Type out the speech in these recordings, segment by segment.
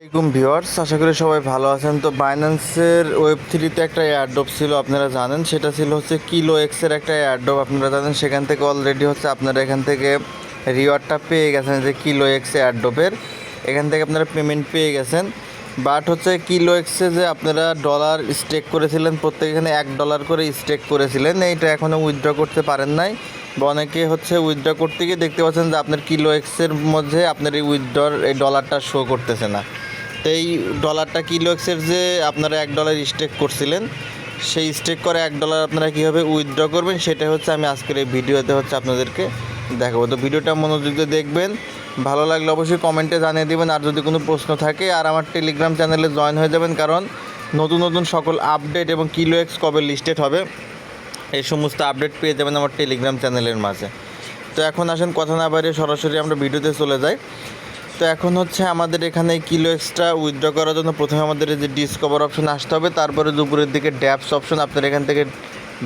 আসসালামাইকুম ভিউয়ার্স, আশা করি সবাই ভালো আছেন। তো বাইন্যান্সের ওয়েব3তে একটা এয়ারড্রপ ছিল, আপনারা জানেন। সেটা ছিল হচ্ছে কিলো এক্সের একটা এয়ারড্রপ, আপনারা জানেন। সেখান থেকে অলরেডি হচ্ছে আপনারা এখান থেকে রিওয়ার্ডটা পেয়ে গেছেন, যে কিলো এক্স এয়ারড্রপের এখান থেকে আপনারা পেমেন্ট পেয়ে গেছেন। বাট হচ্ছে কিলো এক্সে যে আপনারা ডলার স্টেক করেছিলেন, প্রত্যেক এখানে $1 করে স্টেক করেছিলেন, এইটা এখনও উইথড্র করতে পারেন নাই। বা অনেকে হচ্ছে উইথড্র করতে গিয়ে দেখতে পাচ্ছেন যে আপনার কিলো এক্সের মধ্যে আপনার এই উইথড্রর এই ডলারটা শো করতেছে না। তো এই ডলারটা কিলো এক্সের যে আপনারা $1 স্টেক করছিলেন, সেই স্টেক করে $1 আপনারা কীভাবে উইথড্র করবেন সেটা হচ্ছে আমি আজকের এই ভিডিওতে হচ্ছে আপনাদেরকে দেখাবো। তো ভিডিওটা মনোযোগ দিয়ে দেখবেন, ভালো লাগলে অবশ্যই কমেন্টে জানিয়ে দেবেন। আর যদি কোনো প্রশ্ন থাকে আর আমার টেলিগ্রাম চ্যানেলে জয়েন হয়ে যাবেন, কারণ নতুন নতুন সকল আপডেট এবং কিলো এক্স কবে লিস্টেড হবে এই সমস্ত আপডেট পেয়ে যাবেন আমার টেলিগ্রাম চ্যানেলের মাঝে। তো এখন আসেন কথা না বাড়িয়ে সরাসরি আমরা ভিডিওতে চলে যাই। তো এখন হচ্ছে আমাদের এখানে কিলো এক্সট্রা উইথড্র করার জন্য প্রথমে আমাদের যে ডিসকভার অপশন আসতে হবে, তারপরে দুপুরের দিকে ড্যাপস অপশন, আপনার এখান থেকে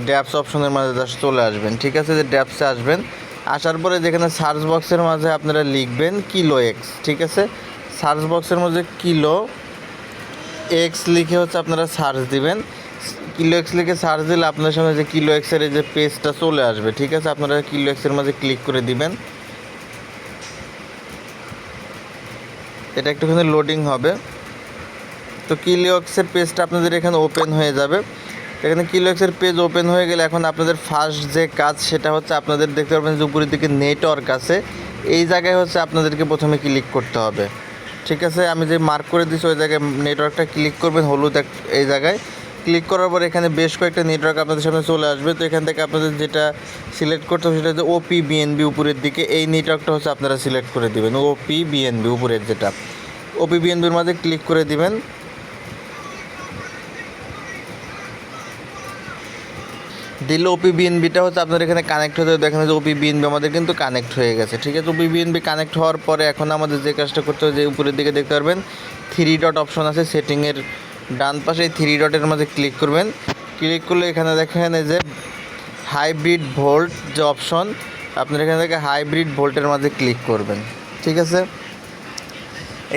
ড্যাপস অপশনের মাঝে জাস্ট চলে আসবেন। ঠিক আছে, যে ড্যাপসে আসবেন, আসার পরে যেখানে সার্চ বক্সের মাঝে আপনারা লিখবেন কিলো এক্স। ঠিক আছে, সার্চ বক্সের মধ্যে কিলো এক্স লিখে হচ্ছে আপনারা সার্চ দিবেন। কিলো এক্স লিখে সার্চ দিলে আপনার সামনে যে কিলো এক্সের এই যে পেজটা চলে আসবে। ঠিক আছে, আপনারা কিলো এক্সের মাঝে ক্লিক করে দিবেন। এটা একটুখানি লোডিং হবে। তো কিলো এক্সের পেজটা আপনাদের এখানে ওপেন হয়ে যাবে। এখানে কিলো এক্সের পেজ ওপেন হয়ে গেলে এখন আপনাদের ফার্স্ট যে কাজ সেটা হচ্ছে আপনাদের দেখতে পারবেন যে উপরের দিকে নেটওয়ার্ক আছে, এই জায়গায় হচ্ছে আপনাদেরকে প্রথমে ক্লিক করতে হবে। ঠিক আছে, আমি যে মার্ক করে দিচ্ছি ওই জায়গায় নেটওয়ার্কটা ক্লিক করবেন, হলুদ এই জায়গায় ক্লিক করার পর এখানে বেশ কয়েকটা নেটওয়ার্ক আপনাদের সামনে চলে আসবে। তো এখান থেকে আপনাদের যেটা সিলেক্ট করতে হবে সেটা হচ্ছে OPBNB, উপরের দিকে এই নেটওয়ার্কটা হচ্ছে আপনারা সিলেক্ট করে দেবেন। OPBNB উপরের যেটা, OPBNBর মাঝে ক্লিক করে দিবেন। দিলে OPBNBটা হচ্ছে আপনার এখানে কানেক্ট হতে দেখেন যে OPBNB আমাদের কিন্তু কানেক্ট হয়ে গেছে। ঠিক আছে, OPBNB কানেক্ট হওয়ার পরে এখন আমাদের যে কাজটা করতে হবে, যে উপরের দিকে দেখতে পারবেন 3 ডট অপশন আছে সেটিংয়ের ডান পাশে, এই 3 ডটের মাঝে ক্লিক করবেন। ক্লিক করলে এখানে দেখেন এই যে হাইব্রিড ভোল্ট যে অপশন, আপনার এখান থেকে হাইব্রিড ভোল্টের মাঝে ক্লিক করবেন। ঠিক আছে,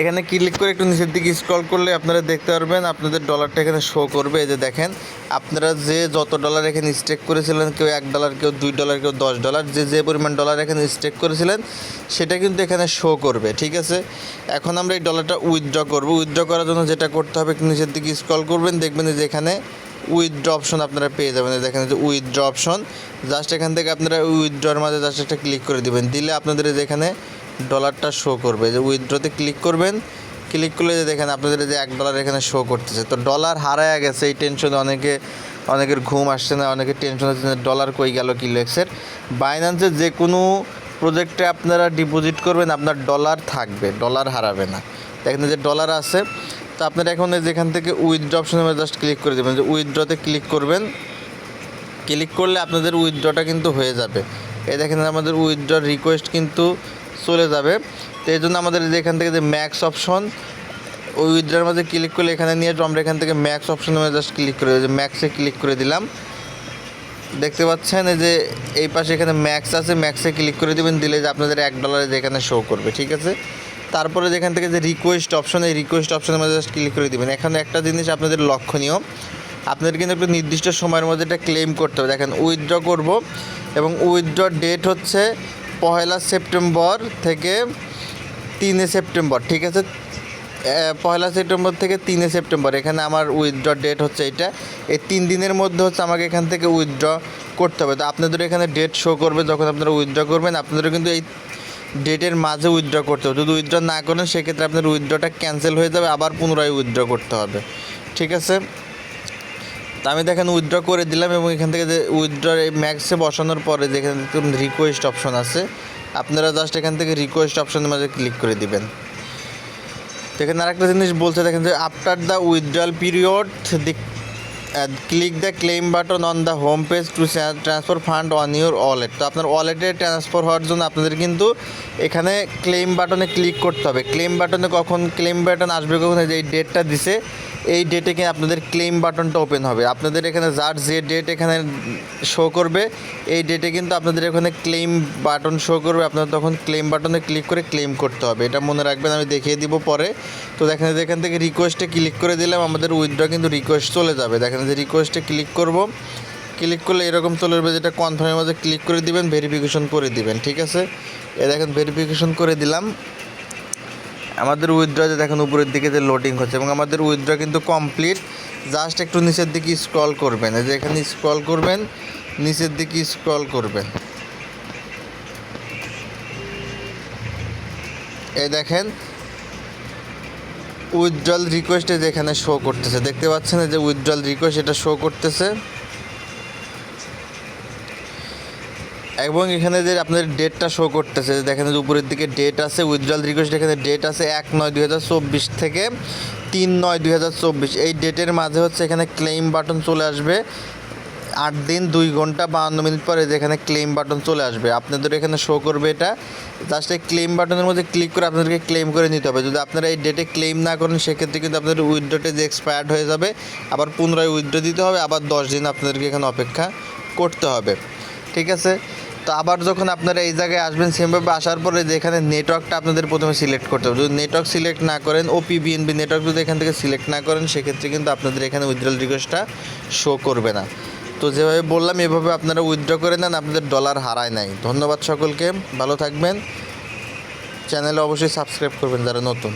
এখানে ক্লিক করে একটু নিচের দিকে স্ক্রল করলে আপনারা দেখতে পারবেন আপনাদের ডলারটা এখানে শো করবে। এই যে দেখেন, আপনারা যে যত ডলার এখানে স্টেক করেছিলেন, কেউ $1, কেউ $2, কেউ $10, যে পরিমাণ ডলার এখানে স্টেক করেছিলেন সেটা কিন্তু এখানে শো করবে। ঠিক আছে, এখন আমরা এই ডলারটা উইথড্র করব। উইথড্র করার জন্য যেটা করতে হবে, একটু নিচের দিকে স্ক্রল করবেন, দেখবেন যে এখানে উইথড্র অপশন আপনারা পেয়ে যাবেন। দেখেন যে উইথড্র অপশন, জাস্ট এখান থেকে আপনারা উইথড্রর মাঝে জাস্ট একটা ক্লিক করে দেবেন। দিলে আপনাদের যেখানে ডলারটা শো করবে, যে উইথড্রতে ক্লিক করবেন। ক্লিক করলে যে দেখেন আপনাদের যে $1 এখানে শো করতেছে। তো ডলার হারায় গেছে, এই টেনশনে অনেকের ঘুম আসছে না, অনেকের টেনশন হচ্ছে ডলার কই গেল কিলো এক্সের। বাইন্যান্সের যে কোনো প্রজেক্টে আপনারা ডিপোজিট করবেন, আপনার ডলার থাকবে, ডলার হারাবে না। দেখেন যে ডলার আছে। তো আপনারা এখন যেখান থেকে উইথড্র অপশনে জাস্ট ক্লিক করে দেবেন, যে উইথড্রতে ক্লিক করবেন। ক্লিক করলে আপনাদের উইথড্রটা কিন্তু হয়ে যাবে। এই দেখেন আমাদের উইথড্র রিকোয়েস্ট কিন্তু চলে যাবে। তো এই জন্য আমাদের এখান থেকে যে ম্যাক্স অপশন, ওই উইথড্রর মাঝে ক্লিক করলে এখানে নিয়ে আমরা এখান থেকে ম্যাক্স অপশনের মধ্যে জাস্ট ক্লিক করে, যে ম্যাক্সে ক্লিক করে দিলাম। দেখতে পাচ্ছেন এই যে এই পাশে এখানে ম্যাক্স আছে, ম্যাক্সে ক্লিক করে দেবেন। দিলে যে আপনাদের $1 যেখানে শো করবে। ঠিক আছে, তারপরে যেখান থেকে যে রিকোয়েস্ট অপশন, এই রিকোয়েস্ট অপশনের মধ্যে জাস্ট ক্লিক করে দেবেন। এখানে একটা জিনিস আপনাদের লক্ষণীয়, আপনাদের কিন্তু একটু নির্দিষ্ট সময়ের মধ্যে এটা ক্লেম করতে হবে। দেখেন উইথড্র করব এবং উইথড্র ডেট হচ্ছে 1 সেপ্টেম্বর থেকে 3 সেপ্টেম্বর। ঠিক আছে, 1 সেপ্টেম্বর থেকে 3 সেপ্টেম্বর এখানে আমার উইথড্র ডেট হচ্ছে এইটা। এই 3 দিনের মধ্যে হচ্ছে আমাকে এখান থেকে উইথড্র করতে হবে। তো আপনাদের এখানে ডেট শো করবে, যখন আপনারা উইথড্র করবেন আপনাদেরও কিন্তু এই ডেটের মাঝে উইথড্র করতে হবে। যদি উইথড্র না করেন সেক্ষেত্রে আপনার উইথড্রটা ক্যান্সেল হয়ে যাবে, আবার পুনরায় উইথড্র করতে হবে। ঠিক আছে, তো আমি দেখেন উইথড্র করে দিলাম এবং এখান থেকে যে উইথড্র ম্যাক্সে বসানোর পরে যেখানে রিকোয়েস্ট অপশন আছে, আপনারা জাস্ট এখান থেকে রিকোয়েস্ট অপশনের মাঝে ক্লিক করে দিবেন। তো এখানে আরেকটা জিনিস বলছে, দেখেন যে after the withdrawal period the click the claim button on the home page to transfer fund on your wallet. তো আপনার ওয়ালেটে ট্রান্সফার হওয়ার জন্য আপনাদের কিন্তু এখানে ক্লেম বাটনে ক্লিক করতে হবে। ক্লেম বাটনে কখন ক্লেম বাটন আসবে, কখন যে এই ডেটটা দিছে এই ডেটে কি আপনাদের ক্লেম বাটনটা ওপেন হবে। আপনাদের এখানে যার যে ডেট এখানে শো করবে এই ডেটে কিন্তু আপনাদের এখানে ক্লেম বাটন শো করবে। আপনারা তখন ক্লেম বাটনে ক্লিক করে ক্লেম করতে হবে, এটা মনে রাখবেন, আমি দেখিয়ে দিব পরে। তো দেখেন যে এখান থেকে রিকোয়েস্টে ক্লিক করে দিলাম, আমাদের উইথড্র কিন্তু রিকোয়েস্ট চলে যাবে। দেখেন যে রিকোয়েস্টে ক্লিক করব, ক্লিক করলে এরকম চলে আসবে, যেটা কনফার্মের মধ্যে ক্লিক করে দিবেন, ভেরিফিকেশন করে দিবেন। ঠিক আছে, এ দেখেন ভেরিফিকেশন করে দিলাম। আমাদের উইথড্র যে দেখেন উপরের দিকে যে লোডিং হচ্ছে এবং আমাদের উইথড্র কিন্তু কমপ্লিট। জাস্ট একটু নিচের দিকে স্ক্রল করবেন, এই যে এখানে স্ক্রল করবেন, নিচের দিকে স্ক্রল করবেন, এই দেখেন উইথড্রল রিকোয়েস্টে যেখানে শো করতেছে, দেখতে পাচ্ছেন যে উইথড্রল রিকোয়েস্ট এটা শো করতেছে। এবং এখানে যে আপনাদের ডেটটা শো করতেছে, দেখেন যে উপরের দিকে ডেট আছে, উইথড্রল রিকোয়েস্ট এখানে ডেট আছে 1/9/2024 থেকে 3/9/2024। এই ডেটের মাঝে হচ্ছে এখানে ক্লেম বাটন চলে আসবে। 8 দিন 2 ঘন্টা 52 মিনিট পরে যেখানে ক্লেম বাটন চলে আসবে আপনাদের এখানে শো করবে। এটা জাস্ট এই ক্লেম বাটনের মধ্যে ক্লিক করে আপনাদেরকে ক্লেম করে নিতে হবে। যদি আপনারা এই ডেটে ক্লেম না করেন সেক্ষেত্রে কিন্তু আপনাদের উইথড্রটা যে এক্সপায়ার্ড হয়ে যাবে, আবার পুনরায় উইথড্র দিতে হবে, আবার 10 দিন আপনাদেরকে এখানে অপেক্ষা করতে হবে। ঠিক আছে, তো আবার যখন আপনারা এই জায়গায় আসবেন সেমভাবে আসার পরে যেখানে নেটওয়ার্কটা আপনাদের প্রথমে সিলেক্ট করতে হবে। যদি নেটওয়ার্ক সিলেক্ট না করেন, ওপিবিএনবি নেটওয়ার্ক যদি এখান থেকে সিলেক্ট না করেন সেক্ষেত্রে কিন্তু আপনাদের এখানে উইথড্রল রিকোয়েস্টটা শো করবে না। তো যেভাবে বললাম এভাবে আপনারা উইথড্র করে নেন, আপনাদের ডলার হারায় নাই। ধন্যবাদ সকলকে, ভালো থাকবেন। চ্যানেলে অবশ্যই সাবস্ক্রাইব করবেন যারা নতুন।